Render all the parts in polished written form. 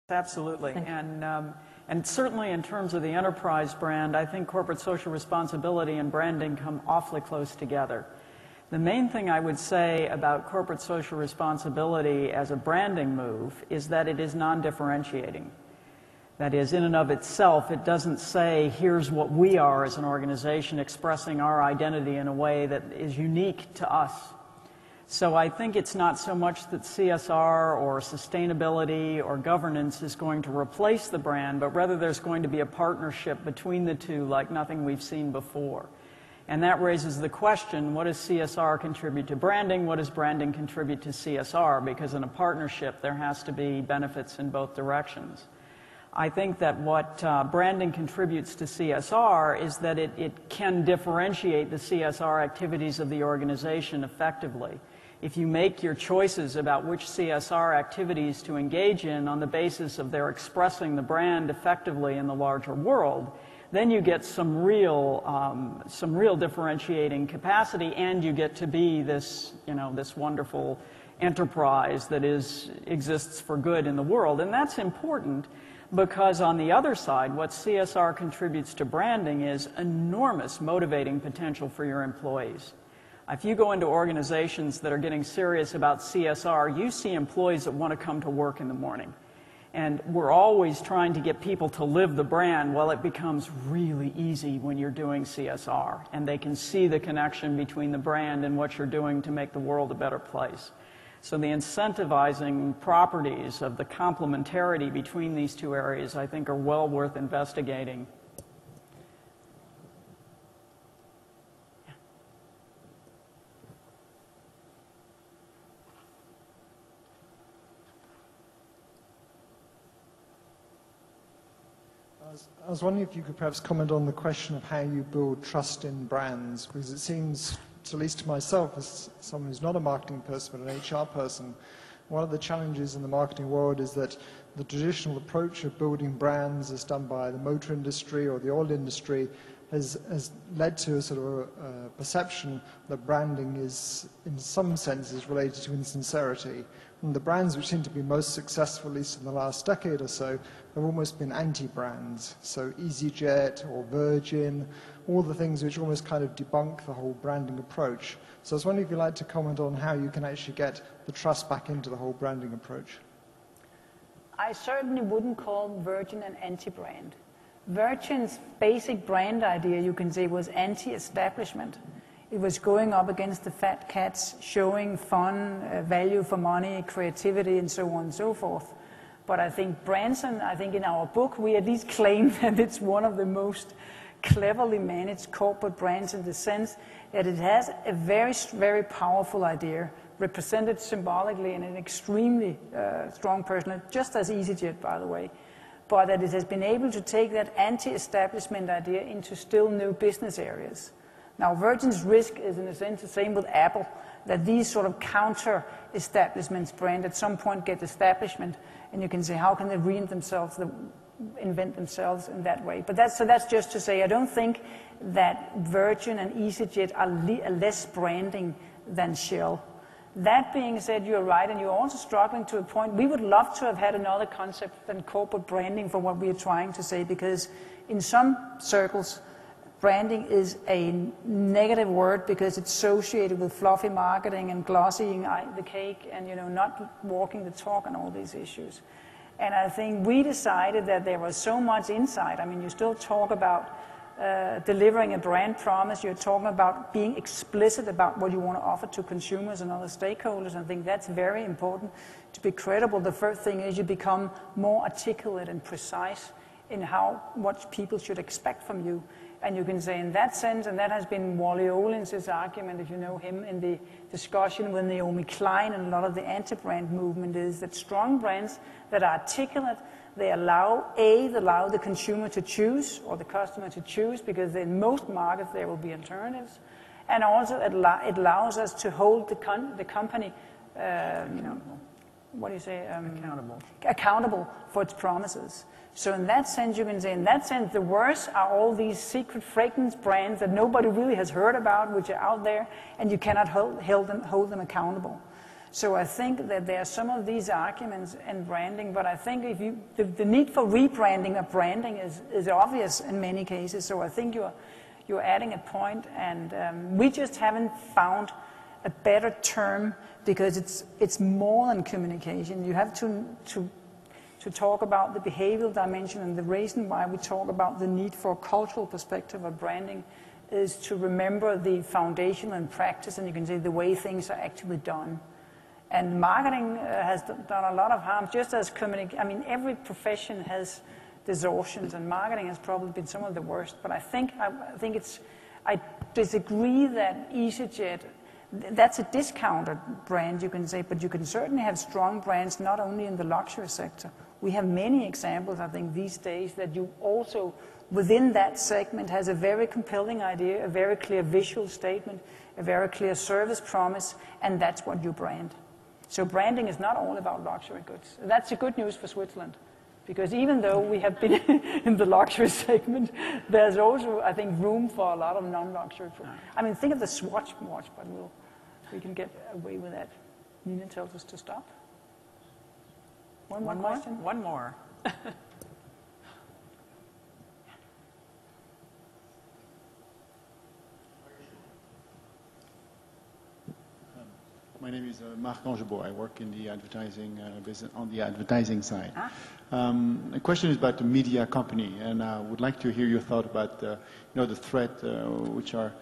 Absolutely. And certainly in terms of the enterprise brand, I think corporate social responsibility and branding come awfully close together. The main thing I would say about corporate social responsibility as a branding move is that it is non-differentiating. That is, in and of itself, it doesn't say, here's what we are as an organization expressing our identity in a way that is unique to us. So I think it's not so much that CSR or sustainability or governance is going to replace the brand, but rather there's going to be a partnership between the two like nothing we've seen before. And that raises the question, what does CSR contribute to branding? What does branding contribute to CSR? Because in a partnership, there has to be benefits in both directions. I think that what branding contributes to CSR is that it can differentiate the CSR activities of the organization effectively. If you make your choices about which CSR activities to engage in on the basis of their expressing the brand effectively in the larger world, then you get some real differentiating capacity, and you get to be this, this wonderful enterprise that exists for good in the world. And that's important because on the other side, what CSR contributes to branding is enormous motivating potential for your employees. If you go into organizations that are getting serious about CSR, you see employees that want to come to work in the morning. And we're always trying to get people to live the brand. Well, it becomes really easy when you're doing CSR, and they can see the connection between the brand and what you're doing to make the world a better place. So the incentivizing properties of the complementarity between these two areas, I think, are well worth investigating. I was wondering if you could perhaps comment on the question of how you build trust in brands, because it seems, at least to myself, as someone who's not a marketing person but an HR person, one of the challenges in the marketing world is that the traditional approach of building brands as done by the motor industry or the oil industry has led to a sort of a perception that branding is, in some senses, related to insincerity. And the brands which seem to be most successful, at least in the last decade or so, have almost been anti-brands. So EasyJet or Virgin, all the things which almost kind of debunk the whole branding approach. So I was wondering if you'd like to comment on how you can actually get the trust back into the whole branding approach. I certainly wouldn't call Virgin an anti-brand. Virgin's basic brand idea, you can say, was anti-establishment. It was going up against the fat cats, showing fun, value for money, creativity, and so on and so forth. But I think Branson, in our book, we at least claim that it's one of the most cleverly managed corporate brands in the sense that it has a very, very powerful idea, represented symbolically in an extremely strong person, just as EasyJet, by the way, but that it has been able to take that anti-establishment idea into still new business areas. Now, Virgin's risk is, in a sense, the same with Apple, that these sort of counter-establishments brand at some point get establishment, and you can say, how can they reinvent themselves in that way? But that's just to say, I don't think that Virgin and EasyJet are less branding than Shell. That being said, you're right, and you're also struggling to a point. We would love to have had another concept than corporate branding for what we are trying to say, because in some circles, branding is a negative word because it's associated with fluffy marketing and glossying the cake and not walking the talk and all these issues. And I think we decided that there was so much insight. I mean, you still talk about delivering a brand promise. You're talking about being explicit about what you want to offer to consumers and other stakeholders. And I think that's very important to be credible. The first thing is you become more articulate and precise in what people should expect from you. And you can say in that sense, and that has been Wally Olin's argument, if you know him, in the discussion with Naomi Klein and a lot of the anti-brand movement, is that strong brands that are articulate, they allow the consumer to choose or the customer to choose, because in most markets there will be alternatives. And also it allows us to hold the company, accountable for its promises. So in that sense, you can say, the worst are all these secret fragrance brands that nobody really has heard about, which are out there, and you cannot hold them accountable. So I think that there are some of these arguments in branding, but I think if you, the need for rebranding or branding is obvious in many cases. So I think you're adding a point, and we just haven't found a better term, because it's more than communication. You have to talk about the behavioral dimension, and the reason why we talk about the need for a cultural perspective of branding is to remember the foundation and practice, and you can say the way things are actually done. And marketing has done a lot of harm, just as I mean, every profession has distortions, and marketing has probably been some of the worst. But I think I disagree that EasyJet, that's a discounted brand, you can say, but you can certainly have strong brands not only in the luxury sector. We have many examples, I think, these days that you also, within that segment, has a very compelling idea, a very clear visual statement, a very clear service promise, and that's what you brand. So branding is not all about luxury goods. That's the good news for Switzerland, because even though we have been in the luxury segment, there's also, I think, room for a lot of non-luxury. I mean, think of the Swatch watch, but we can get away with that. Nina tells us to stop. One more question? One more. My name is Marc Angebo. I work in the advertising business, on the advertising side. The question is about the media company, and I would like to hear your thought about the threat which are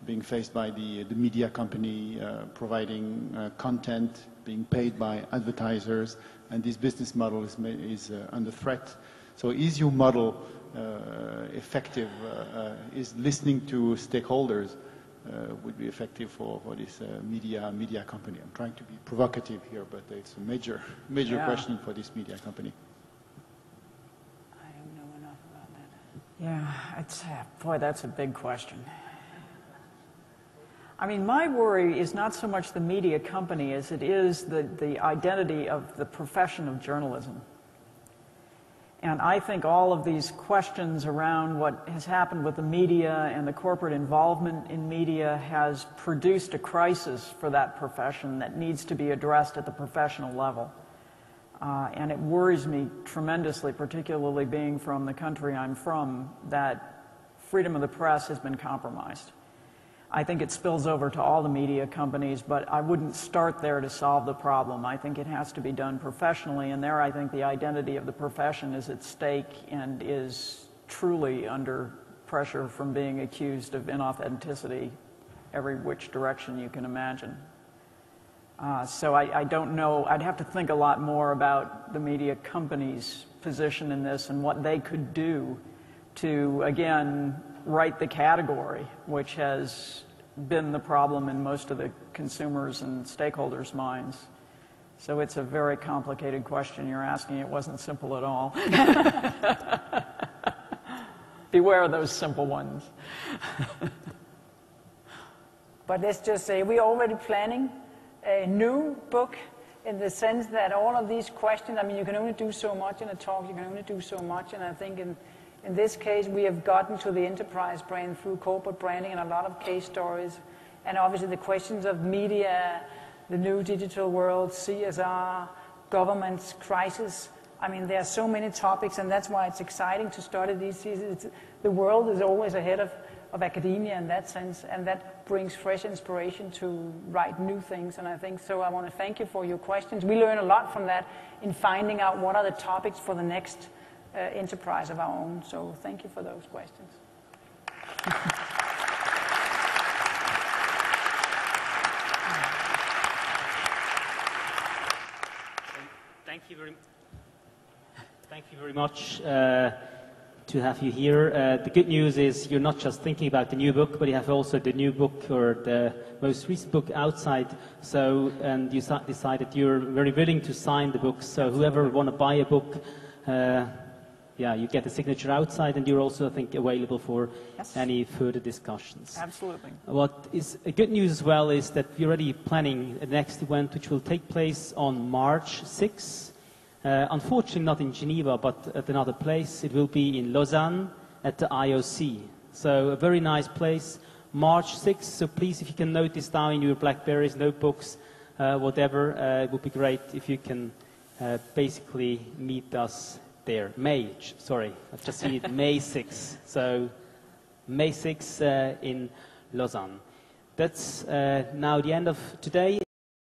being faced by the media company providing content, being paid by advertisers, and this business model is under threat. So is your model effective? Is listening to stakeholders would be effective for this media company? I'm trying to be provocative here, but it's a major question for this media company. I don't know enough about that. Yeah, boy, that's a big question. I mean, my worry is not so much the media company as it is the identity of the profession of journalism. And I think all of these questions around what has happened with the media and the corporate involvement in media has produced a crisis for that profession that needs to be addressed at the professional level. And it worries me tremendously, particularly being from the country I'm from, that freedom of the press has been compromised. I think it spills over to all the media companies, but I wouldn't start there to solve the problem. I think it has to be done professionally, and there I think the identity of the profession is at stake and is truly under pressure from being accused of inauthenticity every which direction you can imagine. So I don't know. I'd have to think a lot more about the media companies' position in this and what they could do to, again, right the category, which has been the problem in most of the consumers' and stakeholders' minds. So it's a very complicated question you're asking. It wasn't simple at all. Beware of those simple ones. But let's just say we're already planning a new book, in the sense that all of these questions, I mean, you can only do so much in a talk, you can only do so much, and I think in this case, we have gotten to the enterprise brand through corporate branding and a lot of case stories. And obviously the questions of media, the new digital world, CSR, government's crisis. I mean, there are so many topics, and that's why it's exciting to study these. The world is always ahead of academia in that sense, and that brings fresh inspiration to write new things. And I think so. I want to thank you for your questions. We learn a lot from that in finding out what are the topics for the next enterprise of our own. So thank you for those questions. Thank you very much to have you here. The good news is you're not just thinking about the new book, but you have also the new book or the most recent book outside. So, and you decided you're very willing to sign the book. So whoever want to buy a book, you get the signature outside, and you're also, I think, available for any further discussions. Absolutely. What is good news as well is that we're already planning the next event, which will take place on March 6th. Unfortunately, not in Geneva, but at another place. It will be in Lausanne at the IOC. So a very nice place, March 6th. So please, if you can note this down in your Blackberries, notebooks, whatever. It would be great if you can basically meet us there. Sorry, I've just seen it, May 6th. So May 6th in Lausanne. That's now the end of today.